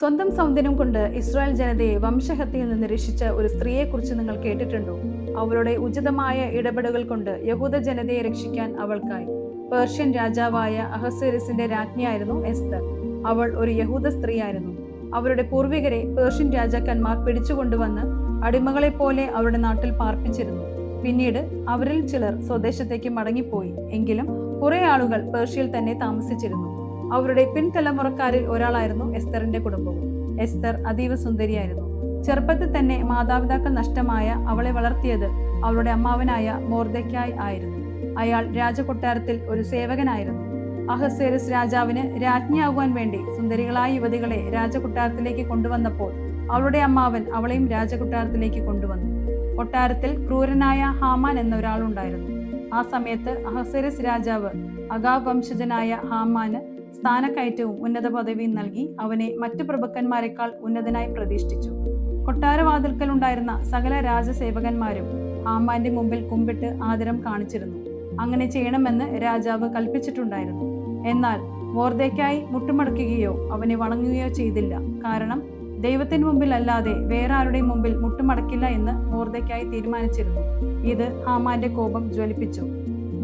സ്വന്തം സൗന്ദര്യം കൊണ്ട് ഇസ്രായേൽ ജനതയെ വംശഹത്യയിൽ നിന്ന് രക്ഷിച്ച ഒരു സ്ത്രീയെക്കുറിച്ച് നിങ്ങൾ കേട്ടിട്ടുണ്ടോ? അവളുടെ ഉചിതമായ ഇടപെടലുകൾ കൊണ്ട് യഹൂദ ജനതയെ രക്ഷിക്കാൻ അവൾക്കായി. പേർഷ്യൻ രാജാവായ അഹസ്വേരുസിന്റെ രാജ്ഞിയായിരുന്നു എസ്തർ. അവൾ ഒരു യഹൂദ സ്ത്രീയായിരുന്നു. അവരുടെ പൂർവികരെ പേർഷ്യൻ രാജാക്കന്മാർ പിടിച്ചുകൊണ്ടുവന്ന് അടിമകളെപ്പോലെ അവരുടെ നാട്ടിൽ പാർപ്പിച്ചിരുന്നു. പിന്നീട് അവരിൽ ചിലർ സ്വദേശത്തേക്ക് മടങ്ങിപ്പോയി. എങ്കിലും കുറെ ആളുകൾ പേർഷ്യയിൽ തന്നെ താമസിച്ചിരുന്നു. അവരുടെ പിൻതലമുറക്കാരിൽ ഒരാളായിരുന്നു എസ്തറിന്റെ കുടുംബവും. എസ്തർ അതീവ സുന്ദരിയായിരുന്നു. ചെറുപ്പത്തിൽ തന്നെ മാതാപിതാക്കൾ നഷ്ടമായ അവളെ വളർത്തിയത് അവളുടെ അമ്മാവനായ മൊർദെഖായി ആയിരുന്നു. അയാൾ രാജകൊട്ടാരത്തിൽ ഒരു സേവകനായിരുന്നു. അഹസ്വേരുസ് രാജാവിന് രാജ്ഞിയാകുവാൻ വേണ്ടി സുന്ദരികളായ യുവതികളെ രാജകൊട്ടാരത്തിലേക്ക് കൊണ്ടുവന്നപ്പോൾ അവളുടെ അമ്മാവൻ അവളെയും രാജകൊട്ടാരത്തിലേക്ക് കൊണ്ടുവന്നു. കൊട്ടാരത്തിൽ ക്രൂരനായ ഹാമാൻ എന്ന ഒരാളുണ്ടായിരുന്നു. ആ സമയത്ത് അഹസ്വേരുസ് രാജാവ് അഗാവ് വംശജനായ ഹാമാന് സ്ഥാനക്കയറ്റവും ഉന്നത പദവിയും നൽകി അവനെ മറ്റു പ്രഭുക്കന്മാരെക്കാൾ ഉന്നതനായി പ്രതിഷ്ഠിച്ചു. കൊട്ടാരവാതിൽക്കൽ ഉണ്ടായിരുന്ന സകല രാജസേവകന്മാരും ഹാമാന്റെ മുമ്പിൽ കുമ്പിട്ട് ആദരം കാണിച്ചിരുന്നു. അങ്ങനെ ചെയ്യണമെന്ന് രാജാവ് കൽപ്പിച്ചിട്ടുണ്ടായിരുന്നു. എന്നാൽ മൊർദെഖായി മുട്ടുമടക്കുകയോ അവനെ വണങ്ങുകയോ ചെയ്തില്ല. കാരണം ദൈവത്തിന് മുമ്പിൽ അല്ലാതെ വേറെ ആരുടെയും മുമ്പിൽ മുട്ടുമടക്കില്ല എന്ന് മൊർദെഖായി തീരുമാനിച്ചിരുന്നു. ഇത് ഹാമാന്റെ കോപം ജ്വലിപ്പിച്ചു.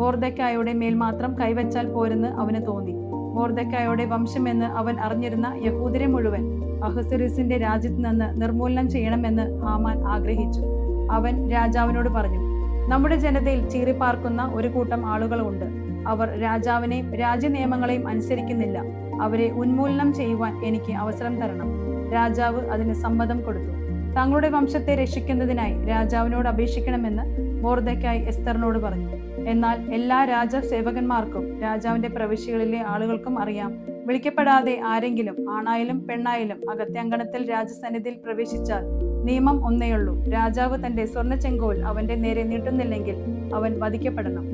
മൊർദെഖായിയുടെ മേൽ മാത്രം കൈവച്ചാൽ പോരെന്ന് അവന് തോന്നി. മൊർദെഖായിയുടെ വംശമെന്ന് അവൻ അറിഞ്ഞിരുന്ന യഹൂദരെ മുഴുവൻ അഹസ്വേരുസിന്റെ രാജ്യത്ത് നിന്ന് നിർമൂലനം ചെയ്യണമെന്ന് ഹാമാൻ ആഗ്രഹിച്ചു. അവൻ രാജാവിനോട് പറഞ്ഞു, നമ്മുടെ ജനതയിൽ ചീറിപ്പാർക്കുന്ന ഒരു കൂട്ടം ആളുകളുണ്ട്. അവർ രാജാവിനെയും രാജ്യനിയമങ്ങളെയും അനുസരിക്കുന്നില്ല. അവരെ ഉന്മൂലനം ചെയ്യുവാൻ എനിക്ക് അവസരം തരണം. രാജാവ് അതിന് സമ്മതം കൊടുത്തു. തങ്ങളുടെ വംശത്തെ രക്ഷിക്കുന്നതിനായി രാജാവിനോട് അപേക്ഷിക്കണമെന്ന് മൊർദെഖായി എസ്തറിനോട് പറഞ്ഞു. എന്നാൽ എല്ലാ രാജസേവകന്മാർക്കും രാജാവിന്റെ പ്രവിശ്യകളിലെ ആളുകൾക്കും അറിയാം, വിളിക്കപ്പെടാതെ ആരെങ്കിലും ആണായാലും പെണ്ണായാലും അകത്തെ അങ്കണത്തിൽ രാജസന്നിധിയിൽ പ്രവേശിച്ചാൽ നിയമം ഒന്നേയുള്ളൂ. രാജാവ് തന്റെ സ്വർണ്ണ ചെങ്കോൽ അവന്റെ നേരെ നീട്ടുന്നില്ലെങ്കിൽ അവൻ വധിക്കപ്പെടണം.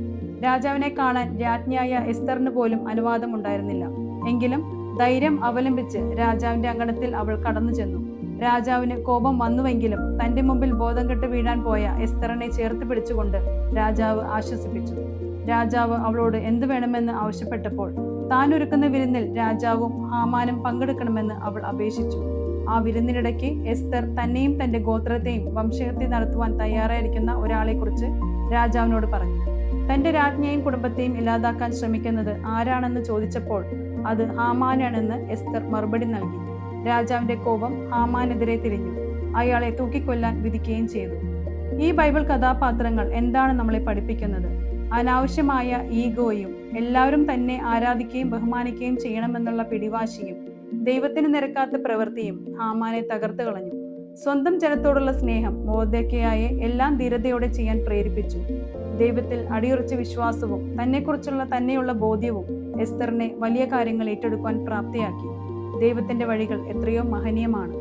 രാജാവിനെ കാണാൻ രാജ്ഞിയായ എസ്തറിന് പോലും അനുവാദം ഉണ്ടായിരുന്നില്ല. എങ്കിലും ധൈര്യം അവലംബിച്ച് രാജാവിന്റെ അങ്കണത്തിൽ അവൾ കടന്നു ചെന്നു. രാജാവിന് കോപം വന്നുവെങ്കിലും തന്റെ മുമ്പിൽ ബോധം കെട്ട് വീഴാൻ പോയ എസ്തറിനെ ചേർത്ത് പിടിച്ചുകൊണ്ട് രാജാവ് ആശ്വസിപ്പിച്ചു. രാജാവ് അവളോട് എന്തു വേണമെന്ന് ആവശ്യപ്പെട്ടപ്പോൾ താൻ ഒരുക്കുന്ന വിരുന്നിൽ രാജാവും ഹാമാനും പങ്കെടുക്കണമെന്ന് അവൾ അപേക്ഷിച്ചു. ആ വിരുന്നിനിടയ്ക്ക് എസ്തർ തന്നെയും തന്റെ ഗോത്രത്തെയും വംശഹത്യ നടത്തുവാൻ തയ്യാറായിരിക്കുന്ന ഒരാളെക്കുറിച്ച് രാജാവിനോട് പറഞ്ഞു. തന്റെ രാജ്ഞിയെയും കുടുംബത്തെയും ഇല്ലാതാക്കാൻ ശ്രമിക്കുന്നത് ആരാണെന്ന് ചോദിച്ചപ്പോൾ അത് ഹാമാനാണെന്ന് എസ്തർ മറുപടി നൽകി. രാജാവിന്റെ കോപം ഹാമാനെതിരെ തിരിഞ്ഞു. അയാളെ തൂക്കിക്കൊല്ലാൻ വിധിക്കുകയും ചെയ്തു. ഈ ബൈബിൾ കഥാപാത്രങ്ങൾ എന്താണ് നമ്മളെ പഠിപ്പിക്കുന്നത്? അനാവശ്യമായ ഈഗോയും എല്ലാവരും തന്നെ ആരാധിക്കുകയും ബഹുമാനിക്കുകയും ചെയ്യണമെന്നുള്ള പിടിവാശിയും ദൈവത്തിന് നിരക്കാത്ത പ്രവൃത്തിയും ഹാമാനെ തകർത്തു കളഞ്ഞു. സ്വന്തം ജനത്തോടുള്ള സ്നേഹം മൊർദെഖായിയെ എല്ലാം ധീരതയോടെ ചെയ്യാൻ പ്രേരിപ്പിച്ചു. ദൈവത്തിൽ അടിയുറച്ച വിശ്വാസവും തന്നെയുള്ള ബോധ്യവും എസ്തറിനെ വലിയ കാര്യങ്ങൾ ഏറ്റെടുക്കാൻ പ്രാപ്തയാക്കി. ദൈവത്തിന്റെ വഴികൾ എത്രയോ മഹനീയമാണ്.